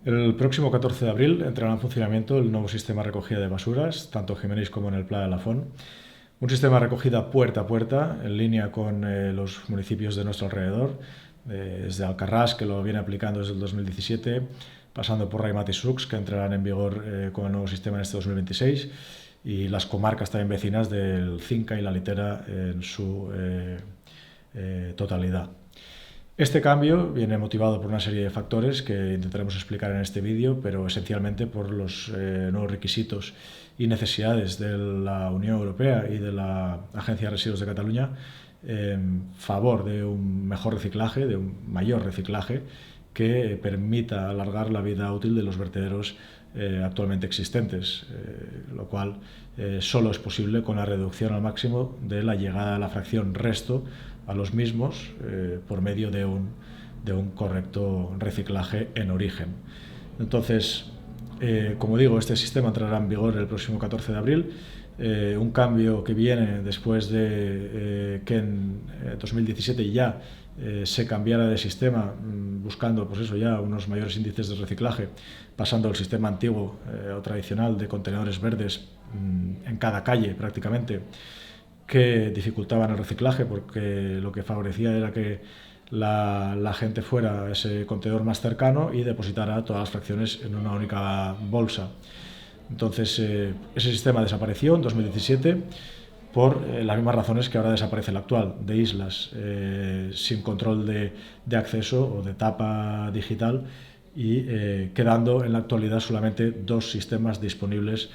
El próximo 14 de abril entrará en funcionamiento el nuevo sistema de recogida de basuras, tanto en Jiménez como en el Pla de Lafón. Un sistema de recogida puerta a puerta, en línea con los municipios de nuestro alrededor, desde Alcarrás, que lo viene aplicando desde el 2017, pasando por Raimat y Sux, que entrarán en vigor con el nuevo sistema en este 2026, y las comarcas también vecinas del Cinca y la Litera en su totalidad. Este cambio viene motivado por una serie de factores que intentaremos explicar en este vídeo, pero esencialmente por los nuevos requisitos y necesidades de la Unión Europea y de la Agencia de Residuos de Cataluña en favor de un mejor reciclaje, de un mayor reciclaje que permita alargar la vida útil de los vertederos actualmente existentes, lo cual solo es posible con la reducción al máximo de la llegada de la fracción resto a los mismos por medio de un correcto reciclaje en origen. Entonces, como digo, este sistema entrará en vigor el próximo 14 de abril, un cambio que viene después de que en 2017 ya se cambiara de sistema, buscando pues eso, ya unos mayores índices de reciclaje, pasando del sistema antiguo o tradicional de contenedores verdes en cada calle prácticamente, que dificultaban el reciclaje porque lo que favorecía era que la gente fuera a ese contenedor más cercano y depositara todas las fracciones en una única bolsa. Entonces, ese sistema desapareció en 2017 por las mismas razones que ahora desaparece el actual, de islas sin control de acceso o de tapa digital, y quedando en la actualidad solamente dos sistemas disponibles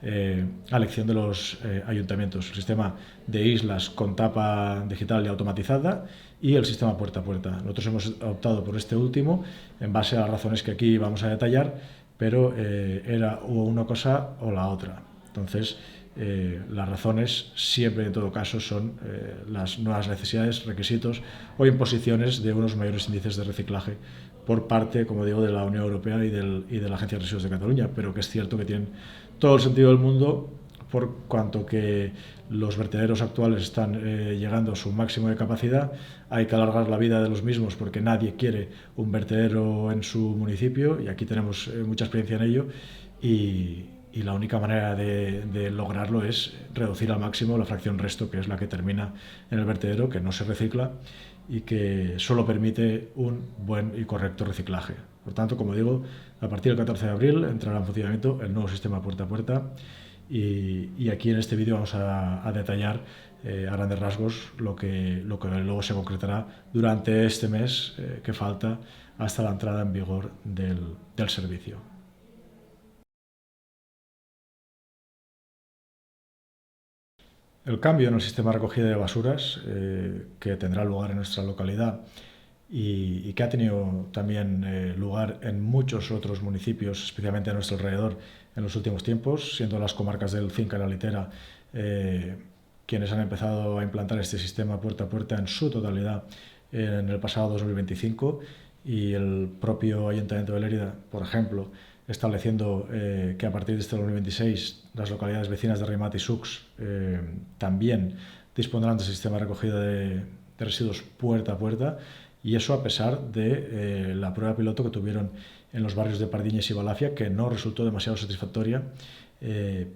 a elección de los ayuntamientos: el sistema de islas con tapa digital y automatizada y el sistema puerta a puerta. Nosotros hemos optado por este último en base a las razones que aquí vamos a detallar, pero era o una cosa o la otra. Entonces, las razones siempre, en todo caso, son las nuevas necesidades, requisitos o imposiciones de unos mayores índices de reciclaje por parte, como digo, de la Unión Europea y de la Agencia de Residuos de Cataluña, pero que es cierto que tienen todo el sentido del mundo, por cuanto que los vertederos actuales están llegando a su máximo de capacidad. Hay que alargar la vida de los mismos porque nadie quiere un vertedero en su municipio, y aquí tenemos mucha experiencia en ello, y la única manera de lograrlo es reducir al máximo la fracción resto, que es la que termina en el vertedero, que no se recicla y que solo permite un buen y correcto reciclaje. Por tanto, como digo, a partir del 14 de abril entrará en funcionamiento el nuevo sistema puerta a puerta, y aquí en este vídeo vamos a detallar a grandes rasgos lo que luego se concretará durante este mes que falta hasta la entrada en vigor del servicio. El cambio en el sistema de recogida de basuras que tendrá lugar en nuestra localidad y que ha tenido también lugar en muchos otros municipios, especialmente a nuestro alrededor, en los últimos tiempos, siendo las comarcas del Cinca y la Litera quienes han empezado a implantar este sistema puerta a puerta en su totalidad en el pasado 2025, y el propio Ayuntamiento de Lérida, por ejemplo, estableciendo que a partir de este 2026 las localidades vecinas de Raimat y Sux también dispondrán del sistema de recogida de residuos puerta a puerta, y eso a pesar de la prueba piloto que tuvieron en los barrios de Pardiñas y Balafia, que no resultó demasiado satisfactoria,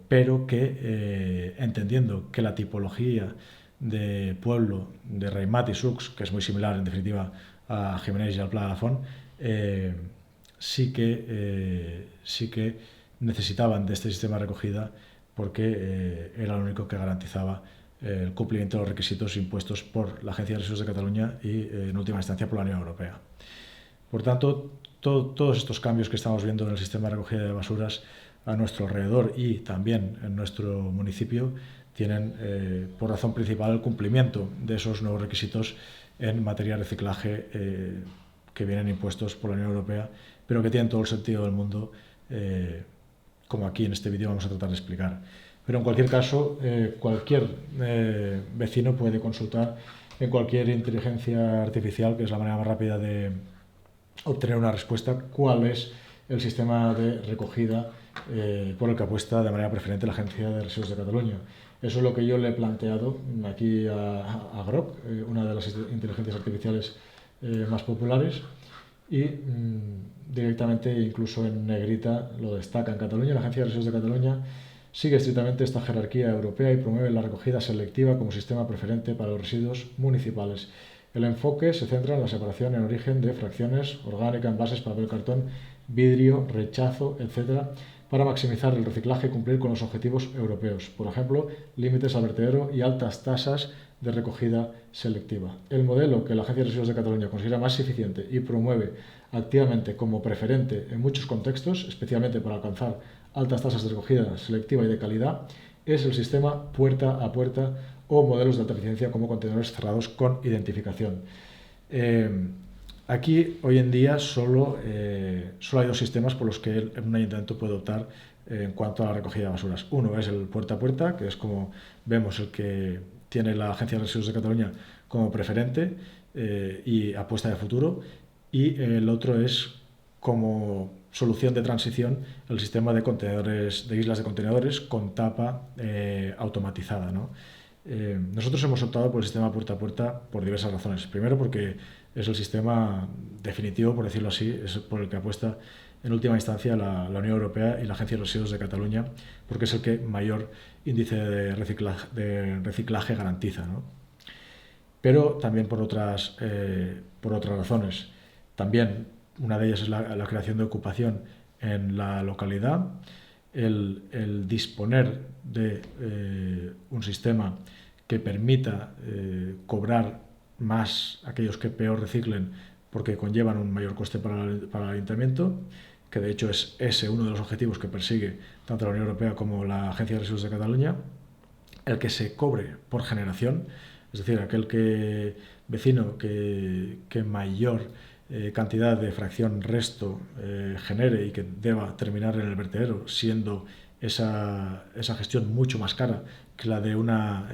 pero que entendiendo que la tipología de pueblo de Raimat y Sux, que es muy similar en definitiva a Jiménez y al Pla de Lafón, sí que necesitaban de este sistema de recogida porque era lo único que garantizaba el cumplimiento de los requisitos impuestos por la Agencia de Residuos de Cataluña y en última instancia por la Unión Europea. Por tanto, todos estos cambios que estamos viendo en el sistema de recogida de basuras a nuestro alrededor y también en nuestro municipio tienen por razón principal el cumplimiento de esos nuevos requisitos en materia de reciclaje que vienen impuestos por la Unión Europea, pero que tienen todo el sentido del mundo, como aquí en este vídeo vamos a tratar de explicar. Pero en cualquier caso, cualquier vecino puede consultar en cualquier inteligencia artificial, que es la manera más rápida de obtener una respuesta, cuál es el sistema de recogida por el que apuesta de manera preferente la Agencia de Residuos de Cataluña. Eso es lo que yo le he planteado aquí a Grok, una de las inteligencias artificiales más populares, y directamente, incluso en negrita, lo destaca. En Cataluña, la Agencia de Residuos de Cataluña sigue estrictamente esta jerarquía europea y promueve la recogida selectiva como sistema preferente para los residuos municipales. El enfoque se centra en la separación en origen de fracciones orgánicas, envases, papel, cartón, vidrio, rechazo, etc., para maximizar el reciclaje y cumplir con los objetivos europeos, por ejemplo, límites al vertedero y altas tasas de recogida selectiva. El modelo que la Agencia de Residuos de Cataluña considera más eficiente y promueve activamente como preferente en muchos contextos, especialmente para alcanzar altas tasas de recogida selectiva y de calidad, es el sistema puerta a puerta o modelos de alta eficiencia como contenedores cerrados con identificación. Aquí, hoy en día, solo hay dos sistemas por los que un ayuntamiento puede optar en cuanto a la recogida de basuras. Uno es el puerta a puerta, que es, como vemos, el que tiene la Agencia de Residuos de Cataluña como preferente y apuesta de futuro. Y el otro es, como solución de transición, el sistema de contenedores, de islas de contenedores con tapa automatizada, ¿no? Nosotros hemos optado por el sistema puerta a puerta por diversas razones. Primero, porque es el sistema definitivo, por decirlo así, es por el que apuesta en última instancia la Unión Europea y la Agencia de Residuos de Cataluña, porque es el que mayor índice de reciclaje garantiza, ¿no? Pero también por otras razones. También una de ellas es la creación de ocupación en la localidad, el disponer de un sistema que permita cobrar más a aquellos que peor reciclen, porque conllevan un mayor coste para el ayuntamiento, que de hecho es ese uno de los objetivos que persigue tanto la Unión Europea como la Agencia de Residuos de Cataluña. El que se cobre por generación, es decir, aquel vecino que mayor cantidad de fracción resto genere y que deba terminar en el vertedero, siendo esa gestión mucho más cara que la de una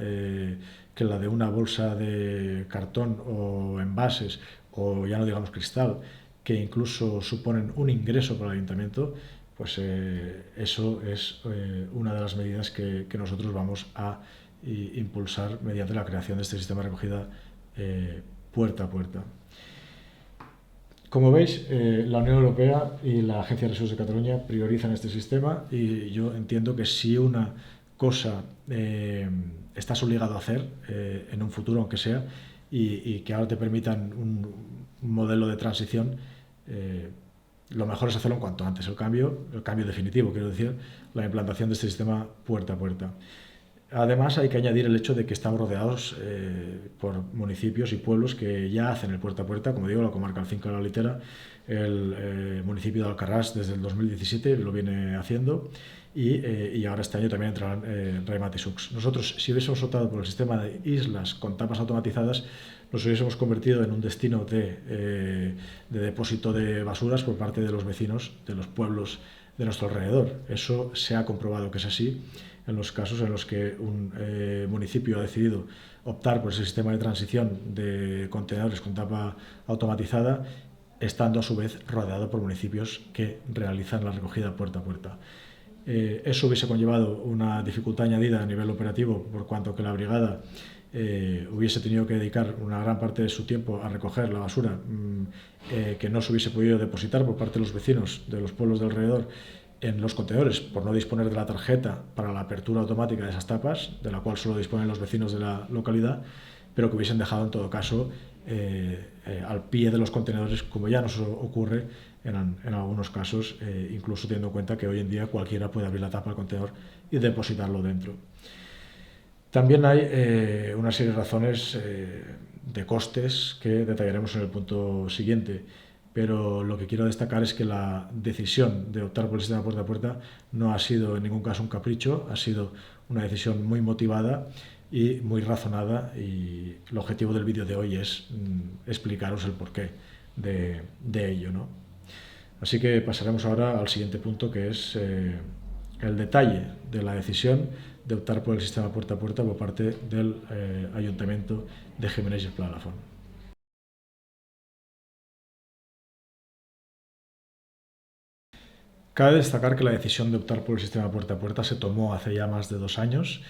bolsa de cartón o envases, o ya no digamos cristal, que incluso suponen un ingreso para el ayuntamiento, pues eso es una de las medidas que nosotros vamos a impulsar mediante la creación de este sistema de recogida puerta a puerta. Como veis, la Unión Europea y la Agencia de Residuos de Cataluña priorizan este sistema, y yo entiendo que si una cosa estás obligado a hacer en un futuro, aunque sea, y que ahora te permitan un modelo de transición, lo mejor es hacerlo en cuanto antes, el cambio definitivo, quiero decir, la implantación de este sistema puerta a puerta. Además, hay que añadir el hecho de que estamos rodeados por municipios y pueblos que ya hacen el puerta a puerta. Como digo, la comarca Alcinca de la Litera, el municipio de Alcarrás desde el 2017 lo viene haciendo, y ahora este año también entrarán Raïmat y Sucs. Nosotros, si hubiésemos optado por el sistema de islas con tapas automatizadas, nos hubiésemos convertido en un destino de depósito de basuras por parte de los vecinos de los pueblos de nuestro alrededor. Eso se ha comprobado que es así en los casos en los que un municipio ha decidido optar por ese sistema de transición de contenedores con tapa automatizada, estando a su vez rodeado por municipios que realizan la recogida puerta a puerta. Eso hubiese conllevado una dificultad añadida a nivel operativo, por cuanto que la brigada hubiese tenido que dedicar una gran parte de su tiempo a recoger la basura que no se hubiese podido depositar por parte de los vecinos de los pueblos de alrededor en los contenedores, por no disponer de la tarjeta para la apertura automática de esas tapas, de la cual solo disponen los vecinos de la localidad, pero que hubiesen dejado en todo caso al pie de los contenedores, como ya nos ocurre en algunos casos, incluso teniendo en cuenta que hoy en día cualquiera puede abrir la tapa del contenedor y depositarlo dentro. También hay una serie de razones de costes que detallaremos en el punto siguiente, pero lo que quiero destacar es que la decisión de optar por el sistema puerta a puerta no ha sido en ningún caso un capricho, ha sido una decisión muy motivada y muy razonada, y el objetivo del vídeo de hoy es explicaros el porqué de ello, ¿no? Así que pasaremos ahora al siguiente punto, que es el detalle de la decisión de optar por el sistema puerta a puerta por parte del Ayuntamiento de Gimenells i Pla de la Font. Cabe destacar que la decisión de optar por el sistema puerta a puerta se tomó hace ya más de 2 años,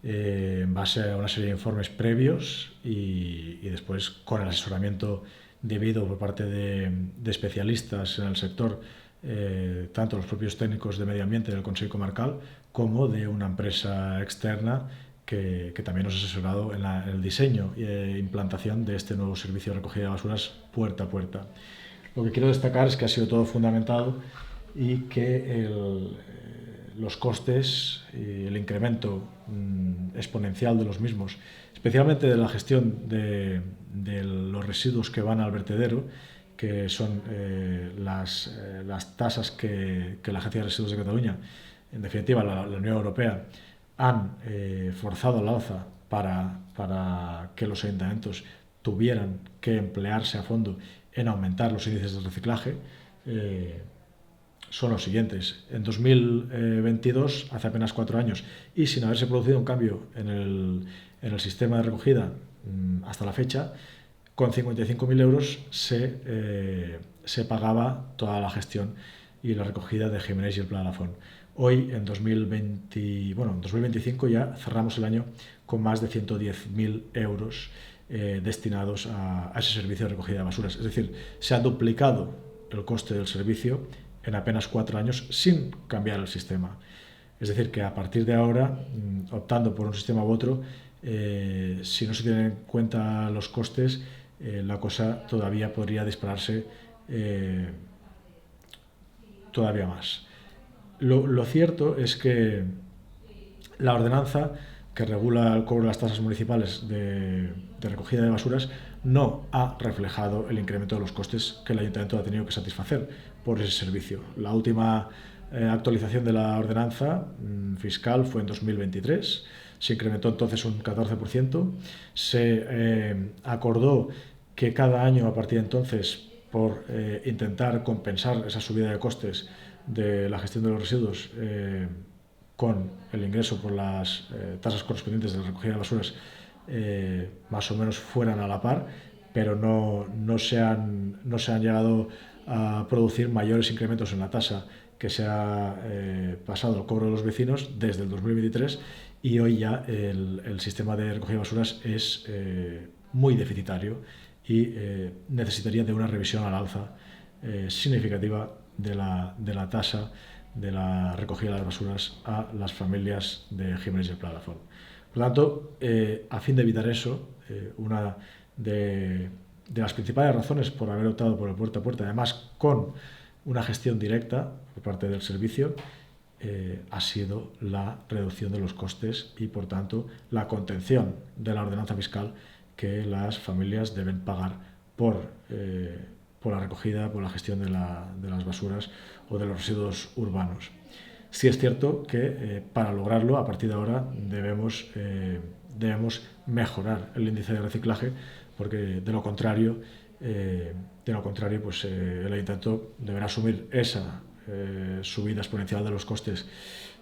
en base a una serie de informes previos y después con el asesoramiento debido por parte de especialistas en el sector, tanto los propios técnicos de medio ambiente del Consejo Comarcal como de una empresa externa que también nos ha asesorado en el diseño e implantación de este nuevo servicio de recogida de basuras puerta a puerta. Lo que quiero destacar es que ha sido todo fundamentado y que los costes y el incremento exponencial de los mismos, especialmente de la gestión de los residuos que van al vertedero, que son las tasas que la Agencia de Residuos de Cataluña, en definitiva la Unión Europea, han forzado al alza para que los ayuntamientos tuvieran que emplearse a fondo en aumentar los índices de reciclaje, son los siguientes. En 2022, hace apenas 4 años, y sin haberse producido un cambio en el sistema de recogida hasta la fecha, con 55.000 euros se pagaba toda la gestión y la recogida de Gimenells y el Pla de Lafont. Hoy, en 2025, ya cerramos el año con más de 110.000 euros destinados a ese servicio de recogida de basuras. Es decir, se ha duplicado el coste del servicio en apenas 4 años sin cambiar el sistema. Es decir, que a partir de ahora, optando por un sistema u otro, si no se tienen en cuenta los costes, la cosa todavía podría dispararse todavía más. Lo cierto es que la ordenanza que regula el cobro de las tasas municipales de recogida de basuras no ha reflejado el incremento de los costes que el ayuntamiento ha tenido que satisfacer por ese servicio. La última actualización de la ordenanza fiscal fue en 2023, se incrementó entonces un 14%, se acordó que cada año a partir de entonces, por intentar compensar esa subida de costes de la gestión de los residuos con el ingreso por las tasas correspondientes de la recogida de basuras, más o menos fueran a la par, pero no se han llegado a producir mayores incrementos en la tasa que se ha pasado al cobro de los vecinos desde el 2023, y hoy ya el sistema de recogida de basuras es muy deficitario y necesitaría de una revisión al alza significativa de la tasa de la recogida de las basuras a las familias de Gimenells y el Pla de Lafont. Por lo tanto, a fin de evitar eso, una de las principales razones por haber optado por el puerta a puerta, además con una gestión directa por parte del servicio, ha sido la reducción de los costes y, por tanto, la contención de la ordenanza fiscal que las familias deben pagar por la recogida, por la gestión de las basuras o de los residuos urbanos. Sí es cierto que para lograrlo, a partir de ahora, debemos mejorar el índice de reciclaje, porque de lo contrario, pues, el ayuntamiento deberá asumir esa subida exponencial de los costes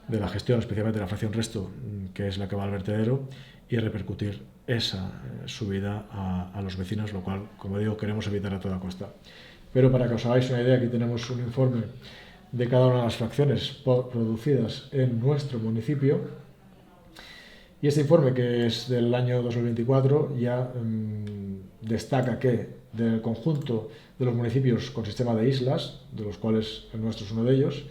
de la gestión, especialmente de la fracción resto, que es la que va al vertedero, y repercutir esa subida a los vecinos, lo cual, como digo, queremos evitar a toda costa. Pero para que os hagáis una idea, aquí tenemos un informe de cada una de las fracciones producidas en nuestro municipio, y este informe, que es del año 2024, ya destaca que del conjunto de los municipios con sistema de islas, de los cuales el nuestro es uno de ellos,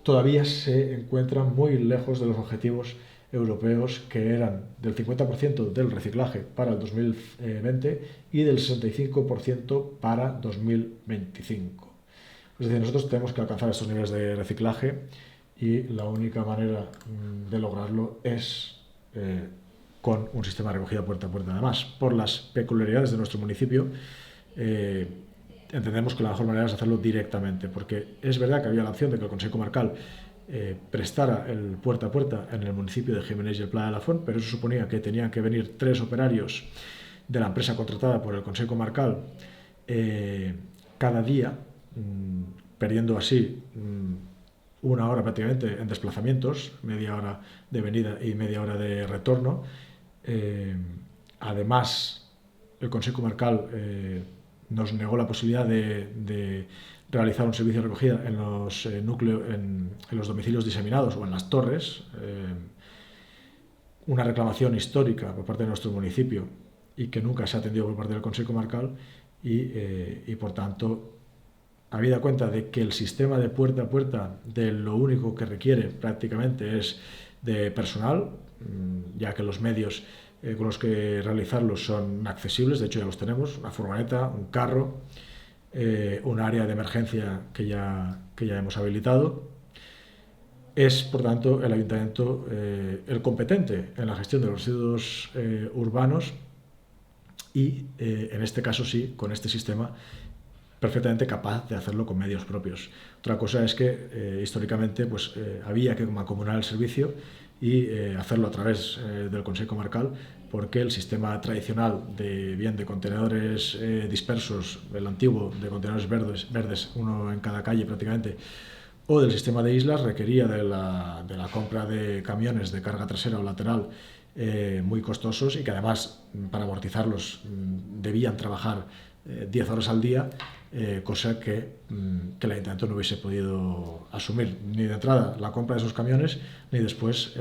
todavía se encuentran muy lejos de los objetivos europeos, que eran del 50% del reciclaje para el 2020 y del 65% para 2025. Es decir, nosotros tenemos que alcanzar estos niveles de reciclaje, y la única manera de lograrlo es con un sistema de recogida puerta a puerta. Además, por las peculiaridades de nuestro municipio, entendemos que la mejor manera es hacerlo directamente, porque es verdad que había la opción de que el Consejo Comarcal prestara el puerta a puerta en el municipio de Gimenells y el Pla de Lafont, pero eso suponía que tenían que venir 3 operarios de la empresa contratada por el Consejo Comarcal cada día, perdiendo así 1 hora prácticamente en desplazamientos, media hora de venida y media hora de retorno. Además, el Consejo Comarcal nos negó la posibilidad de realizar un servicio de recogida en los en los domicilios diseminados o en las torres, una reclamación histórica por parte de nuestro municipio, y que nunca se ha atendido por parte del Consejo Comarcal y por tanto, habida cuenta de que el sistema de puerta a puerta de lo único que requiere prácticamente es de personal, ya que los medios con los que realizarlos son accesibles, de hecho ya los tenemos, una furgoneta, un carro, un área de emergencia que ya hemos habilitado. Es, por tanto, el ayuntamiento el competente en la gestión de los residuos urbanos y, en este caso sí, con este sistema, perfectamente capaz de hacerlo con medios propios. Otra cosa es que históricamente había que mancomunar el servicio y hacerlo a través del Consejo Comarcal, porque el sistema tradicional de contenedores dispersos, el antiguo de contenedores verdes, uno en cada calle prácticamente, o del sistema de islas, requería de la compra de camiones de carga trasera o lateral muy costosos y que además para amortizarlos debían trabajar 10 horas al día, cosa que el ayuntamiento no hubiese podido asumir ni de entrada la compra de esos camiones ni después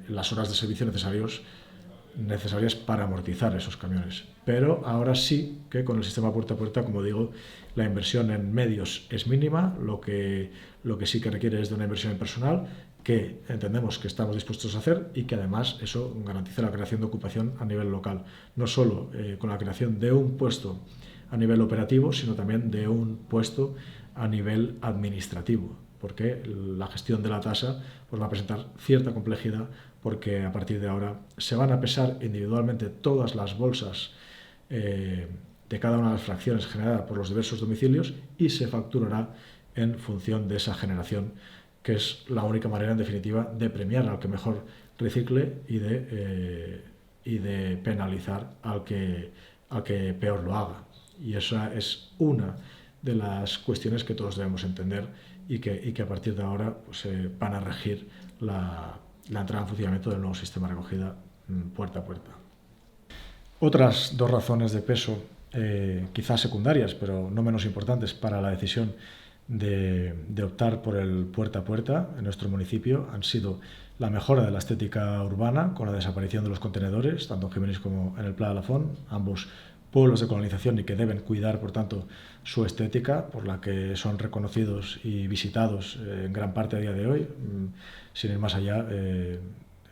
las horas de servicio necesarias para amortizar esos camiones. Pero ahora sí que con el sistema puerta a puerta, como digo, la inversión en medios es mínima, lo que sí que requiere es de una inversión en personal que entendemos que estamos dispuestos a hacer y que además eso garantiza la creación de ocupación a nivel local, no solo con la creación de un puesto a nivel operativo, sino también de un puesto a nivel administrativo, porque la gestión de la tasa va a presentar cierta complejidad, porque a partir de ahora se van a pesar individualmente todas las bolsas de cada una de las fracciones generadas por los diversos domicilios y se facturará en función de esa generación, que es la única manera, en definitiva, de premiar al que mejor recicle y de penalizar al que peor lo haga. Y esa es una de las cuestiones que todos debemos entender y que a partir de ahora van a regir la entrada en funcionamiento del nuevo sistema de recogida puerta a puerta. Otras dos razones de peso, quizás secundarias, pero no menos importantes para la decisión de optar por el puerta a puerta en nuestro municipio, han sido la mejora de la estética urbana con la desaparición de los contenedores, tanto en Jiménez como en el Pla de Lafón, ambos pueblos de colonización y que deben cuidar, por tanto, su estética, por la que son reconocidos y visitados en gran parte a día de hoy. Sin ir más allá,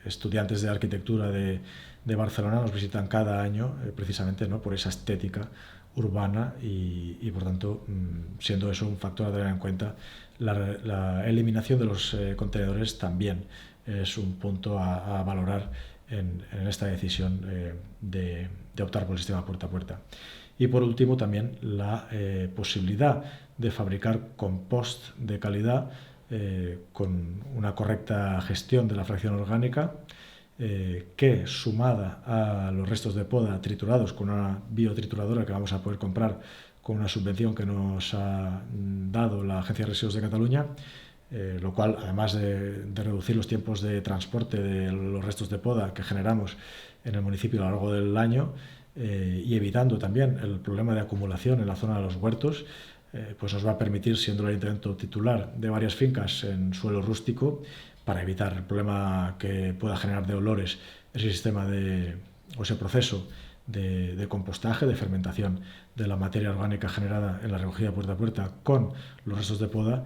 estudiantes de arquitectura de Barcelona nos visitan cada año precisamente, ¿no?, por esa estética urbana y por tanto, siendo eso un factor a tener en cuenta, la eliminación de los contenedores también es un punto a valorar en esta decisión de optar por el sistema puerta a puerta. Y por último también la posibilidad de fabricar compost de calidad con una correcta gestión de la fracción orgánica, que sumada a los restos de poda triturados con una biotrituradora que vamos a poder comprar con una subvención que nos ha dado la Agencia de Residuos de Cataluña, lo cual, además de reducir los tiempos de transporte de los restos de poda que generamos en el municipio a lo largo del año, y evitando también el problema de acumulación en la zona de los huertos, pues nos va a permitir, siendo el ayuntamiento titular de varias fincas en suelo rústico, para evitar el problema que pueda generar de olores ese sistema o ese proceso de compostaje, de fermentación de la materia orgánica generada en la recogida puerta a puerta con los restos de poda,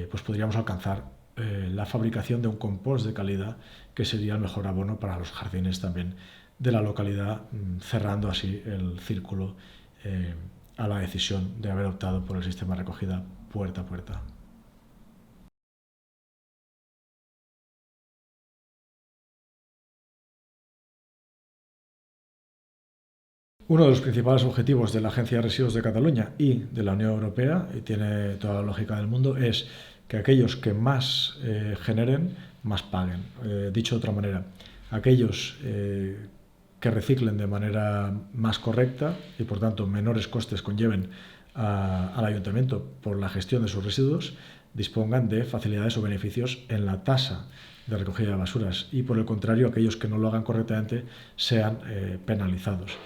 pues podríamos alcanzar la fabricación de un compost de calidad que sería el mejor abono para los jardines también de la localidad, cerrando así el círculo a la decisión de haber optado por el sistema de recogida puerta a puerta. Uno de los principales objetivos de la Agencia de Residuos de Cataluña y de la Unión Europea, y tiene toda la lógica del mundo, es que aquellos que más generen, más paguen. Dicho de otra manera, aquellos que reciclen de manera más correcta y por tanto menores costes conlleven al ayuntamiento por la gestión de sus residuos, dispongan de facilidades o beneficios en la tasa de recogida de basuras y, por el contrario, aquellos que no lo hagan correctamente sean penalizados.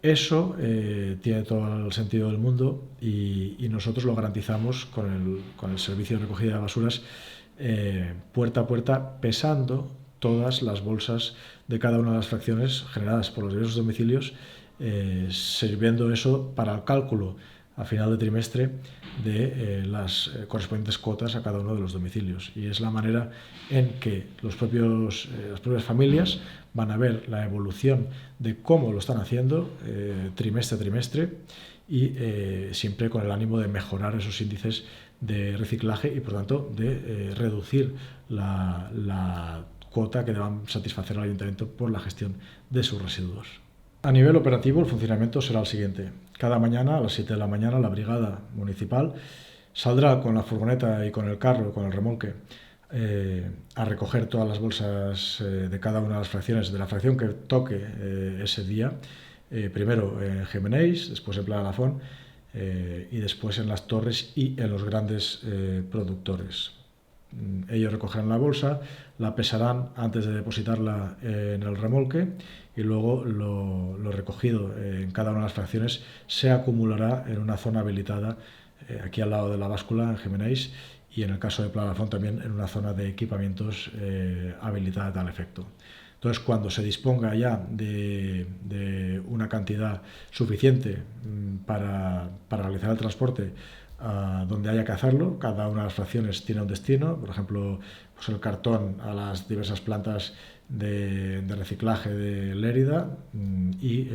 Eso tiene todo el sentido del mundo y nosotros lo garantizamos con el servicio de recogida de basuras puerta a puerta, pesando todas las bolsas de cada una de las fracciones generadas por los diversos domicilios sirviendo eso para el cálculo a final de trimestre de las correspondientes cuotas a cada uno de los domicilios. Y es la manera en que las propias familias van a ver la evolución de cómo lo están haciendo trimestre a trimestre y siempre con el ánimo de mejorar esos índices de reciclaje y por tanto de reducir la cuota que deban satisfacer al ayuntamiento por la gestión de sus residuos. A nivel operativo, el funcionamiento será el siguiente. Cada mañana, a las 7 de la mañana, la brigada municipal saldrá con la furgoneta y con el carro, con el remolque, a recoger todas las bolsas de cada una de las fracciones, de la fracción que toque ese día, primero en Gimenells, después en Pla d'Alafont y después en las torres y en los grandes productores. Ellos recogerán la bolsa, la pesarán antes de depositarla en el remolque y luego lo recogido en cada una de las fracciones se acumulará en una zona habilitada aquí al lado de la báscula en Gimenells y en el caso de Pla d'Alafont también en una zona de equipamientos habilitada a tal efecto. Entonces, cuando se disponga ya de una cantidad suficiente para realizar el transporte donde haya que hacerlo, cada una de las fracciones tiene un destino, por ejemplo, pues el cartón a las diversas plantas de reciclaje de Lérida y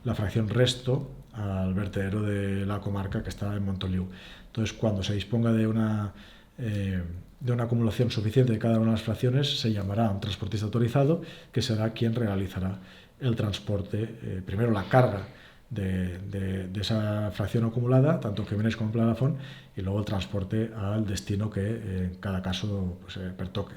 la fracción resto al vertedero de la comarca que está en Montoliu. Entonces, cuando se disponga de una acumulación suficiente de cada una de las fracciones, se llamará a un transportista autorizado que será quien realizará el transporte, primero la carga de esa fracción acumulada, tanto en Gimenells como en Pla d'Alafont, y luego el transporte al destino que en cada caso pues, pertoque.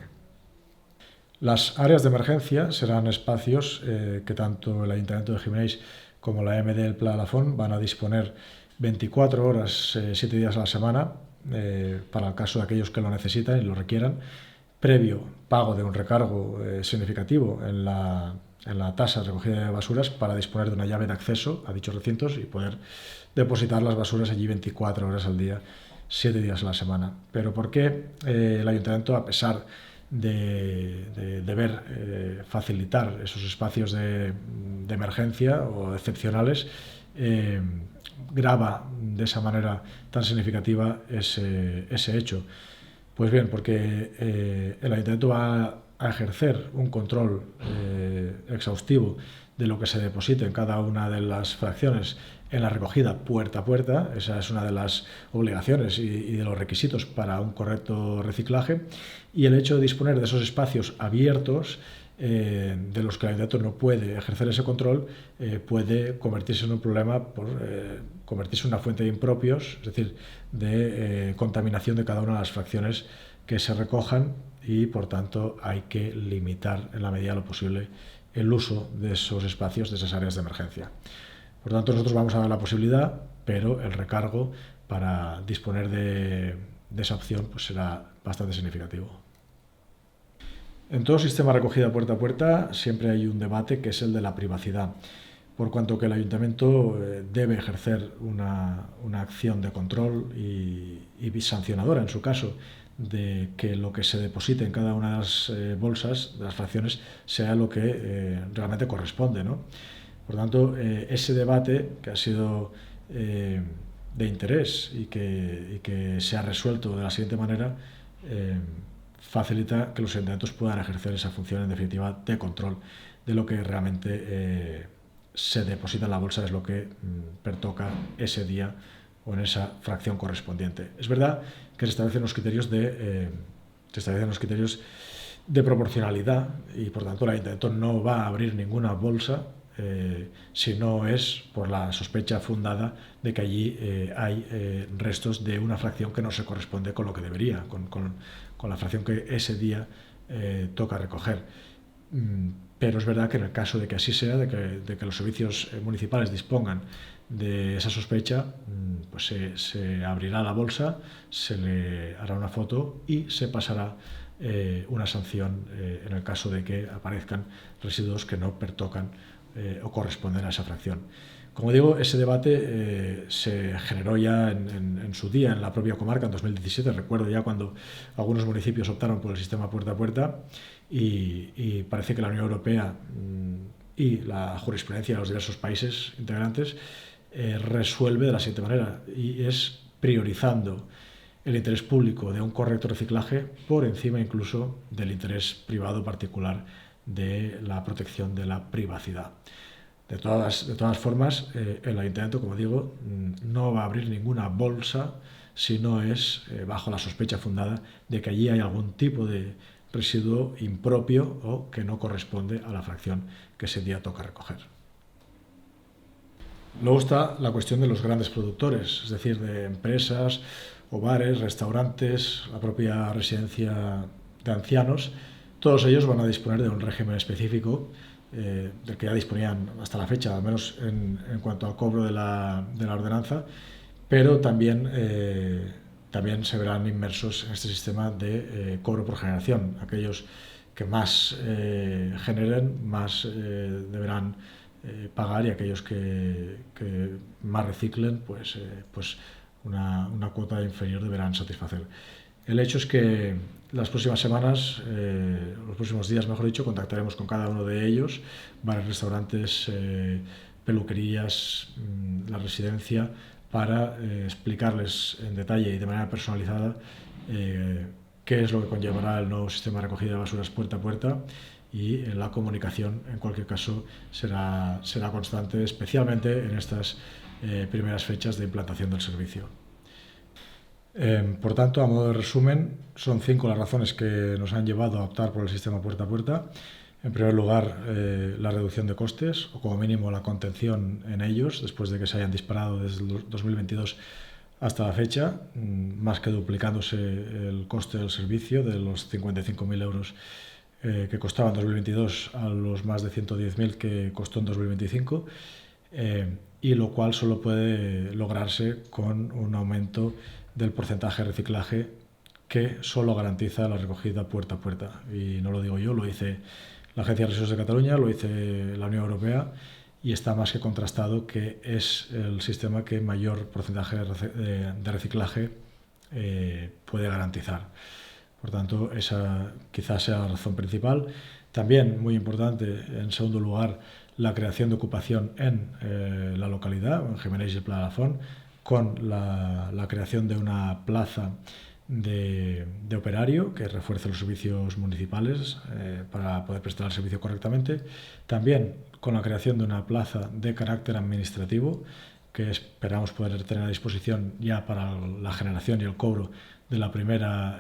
Las áreas de emergencia serán espacios que tanto el Ayuntamiento de Gimenells como la MD del Pla d'Alafont van a disponer 24 horas, 7 días a la semana, para el caso de aquellos que lo necesitan y lo requieran, previo pago de un recargo significativo en la tasa de recogida de basuras para disponer de una llave de acceso a dichos recintos y poder depositar las basuras allí 24 horas al día, 7 días a la semana. Pero ¿por qué el Ayuntamiento, a pesar de deber facilitar esos espacios de emergencia o excepcionales, grava de esa manera tan significativa ese hecho? Pues bien, porque el Ayuntamiento va a ejercer un control exhaustivo de lo que se deposite en cada una de las fracciones en la recogida puerta a puerta. Esa es una de las obligaciones y de los requisitos para un correcto reciclaje, y el hecho de disponer de esos espacios abiertos de los que el Ayuntamiento no puede ejercer ese control puede convertirse en un problema por convertirse en una fuente de impropios, es decir, de contaminación de cada una de las fracciones que se recojan, y por tanto hay que limitar en la medida de lo posible el uso de esos espacios, de esas áreas de emergencia. Por tanto, nosotros vamos a dar la posibilidad, pero el recargo para disponer de esa opción pues será bastante significativo. En todo sistema de recogida puerta a puerta siempre hay un debate que es el de la privacidad, por cuanto que el Ayuntamiento debe ejercer una acción de control y sancionadora, en su caso, de que lo que se deposite en cada una de las bolsas, de las fracciones, sea lo que realmente corresponde, ¿no? Por tanto, ese debate que ha sido de interés y que se ha resuelto de la siguiente manera, facilita que los ayuntamientos puedan ejercer esa función, en definitiva, de control de lo que realmente se deposita en la bolsa, es lo que pertoca ese día o en esa fracción correspondiente. Es verdad que se establecen los criterios de proporcionalidad y, por tanto, el Ayuntamiento no va a abrir ninguna bolsa si no es por la sospecha fundada de que allí hay restos de una fracción que no se corresponde con lo que debería, con la fracción que ese día toca recoger. Pero es verdad que en el caso de que así sea, de que los servicios municipales dispongan de esa sospecha, pues se abrirá la bolsa, se le hará una foto y se pasará una sanción en el caso de que aparezcan residuos que no pertocan o corresponden a esa fracción. Como digo, ese debate se generó ya en su día en la propia comarca, en 2017. Recuerdo ya cuando algunos municipios optaron por el sistema puerta a puerta y parece que la Unión Europea y la jurisprudencia de los diversos países integrantes resuelve de la siguiente manera, y es priorizando el interés público de un correcto reciclaje por encima incluso del interés privado particular de la protección de la privacidad. De todas formas, el ayuntamiento, como digo, no va a abrir ninguna bolsa si no es bajo la sospecha fundada de que allí hay algún tipo de residuo impropio o que no corresponde a la fracción que ese día toca recoger. Luego está la cuestión de los grandes productores, es decir, de empresas o bares, restaurantes, la propia residencia de ancianos. Todos ellos van a disponer de un régimen específico del que ya disponían hasta la fecha, al menos en cuanto al cobro de la ordenanza, pero también se verán inmersos en este sistema de cobro por generación. Aquellos que más generen, más deberán pagar, y aquellos que más reciclen, pues una cuota inferior deberán satisfacer. El hecho es que las próximas semanas, los próximos días, mejor dicho, contactaremos con cada uno de ellos, bares, restaurantes, peluquerías, la residencia, para explicarles en detalle y de manera personalizada qué es lo que conllevará el nuevo sistema de recogida de basuras puerta a puerta, y la comunicación, en cualquier caso, será constante, especialmente en estas primeras fechas de implantación del servicio. Por tanto, a modo de resumen, son 5 las razones que nos han llevado a optar por el sistema puerta a puerta. En primer lugar, la reducción de costes, o como mínimo la contención en ellos, después de que se hayan disparado desde el 2022 hasta la fecha, más que duplicándose el coste del servicio de los 55.000 euros que costaba en 2022 a los más de 110.000 que costó en 2025, y lo cual solo puede lograrse con un aumento del porcentaje de reciclaje que solo garantiza la recogida puerta a puerta. Y no lo digo yo, lo dice la Agencia de Residuos de Cataluña, lo dice la Unión Europea, y está más que contrastado que es el sistema que mayor porcentaje de reciclaje puede garantizar. Por tanto, esa quizás sea la razón principal. También, muy importante, en segundo lugar, la creación de ocupación en la localidad, en Gimenells y el Pla de la Font, con la creación de una plaza de operario que refuerce los servicios municipales para poder prestar el servicio correctamente. También con la creación de una plaza de carácter administrativo que esperamos poder tener a disposición ya para la generación y el cobro de la primera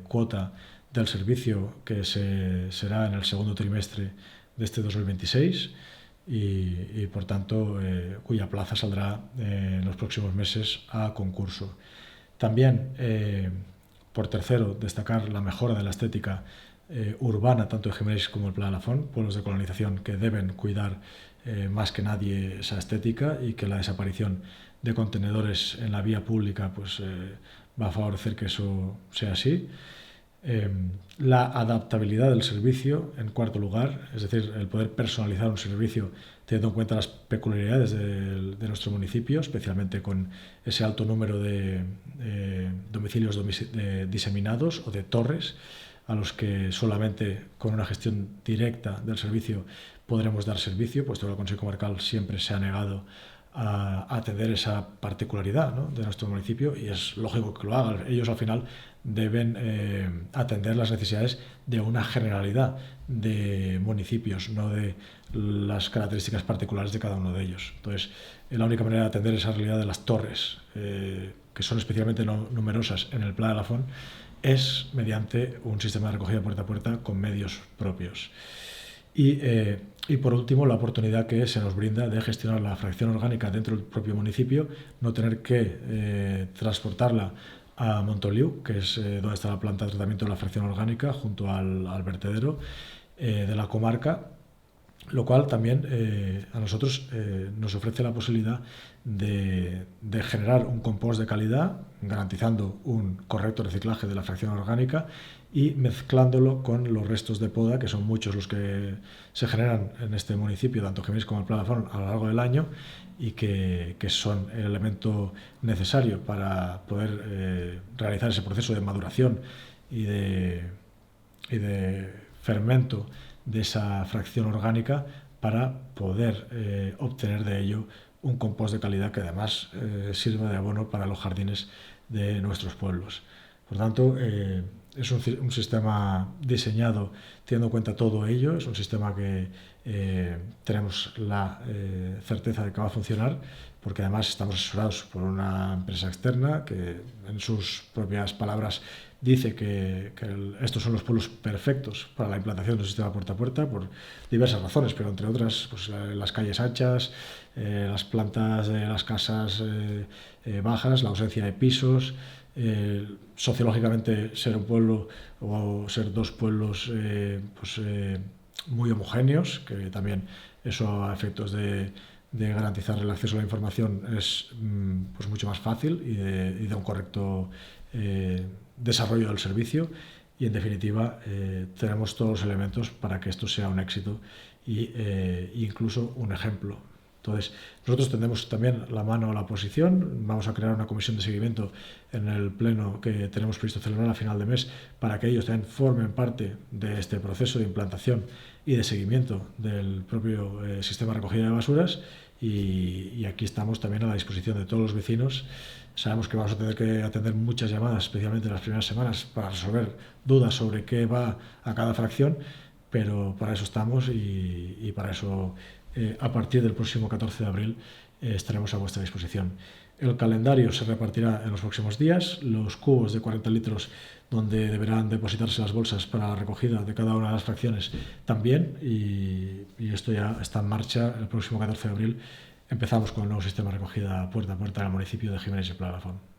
cuota del servicio, que será en el segundo trimestre de este 2026, y por tanto cuya plaza saldrá en los próximos meses a concurso. También, por tercero, destacar la mejora de la estética urbana, tanto de Gimenells como el Pla de la Font, pueblos de colonización que deben cuidar más que nadie esa estética, y que la desaparición de contenedores en la vía pública pues va a favorecer que eso sea así. La adaptabilidad del servicio, en cuarto lugar, es decir, el poder personalizar un servicio teniendo en cuenta las peculiaridades de nuestro municipio, especialmente con ese alto número de domicilios diseminados o de torres, a los que solamente con una gestión directa del servicio podremos dar servicio, puesto que el Consejo Comarcal siempre se ha negado a atender esa particularidad, ¿no?, de nuestro municipio, y es lógico que lo hagan. Ellos al final deben atender las necesidades de una generalidad de municipios, no de las características particulares de cada uno de ellos. Entonces, la única manera de atender esa realidad de las torres, que son especialmente numerosas en el Pla de la Font, es mediante un sistema de recogida puerta a puerta con medios propios. Y por último, la oportunidad que se nos brinda de gestionar la fracción orgánica dentro del propio municipio, no tener que transportarla a Montoliu, que es donde está la planta de tratamiento de la fracción orgánica, junto al vertedero de la comarca, lo cual también a nosotros nos ofrece la posibilidad de generar un compost de calidad, garantizando un correcto reciclaje de la fracción orgánica y mezclándolo con los restos de poda, que son muchos los que se generan en este municipio, tanto Gimenells como el Pla de la Font, a lo largo del año, y que son el elemento necesario para poder realizar ese proceso de maduración y de fermento de esa fracción orgánica, para poder obtener de ello un compost de calidad que además sirva de abono para los jardines de nuestros pueblos. Por tanto, es un sistema diseñado teniendo en cuenta todo ello, es un sistema que tenemos la certeza de que va a funcionar, porque además estamos asesorados por una empresa externa que en sus propias palabras dice que estos son los pueblos perfectos para la implantación de un sistema puerta a puerta por diversas razones, pero entre otras pues, las calles anchas, las plantas de las casas bajas, la ausencia de pisos, sociológicamente ser un pueblo o ser dos pueblos muy homogéneos, que también eso a efectos de garantizar el acceso a la información es pues mucho más fácil y de un correcto desarrollo del servicio, y en definitiva tenemos todos los elementos para que esto sea un éxito e incluso un ejemplo. Entonces, nosotros tendemos también la mano a la oposición, vamos a crear una comisión de seguimiento en el pleno que tenemos previsto celebrar a final de mes para que ellos también formen parte de este proceso de implantación y de seguimiento del propio sistema de recogida de basuras, y aquí estamos también a la disposición de todos los vecinos. Sabemos que vamos a tener que atender muchas llamadas, especialmente en las primeras semanas, para resolver dudas sobre qué va a cada fracción, pero para eso estamos y para eso a partir del próximo 14 de abril estaremos a vuestra disposición. El calendario se repartirá en los próximos días, los cubos de 40 litros donde deberán depositarse las bolsas para la recogida de cada una de las fracciones también, y esto ya está en marcha. El próximo 14 de abril empezamos con el nuevo sistema de recogida puerta a puerta en el municipio de Jiménez y Pla de la Font.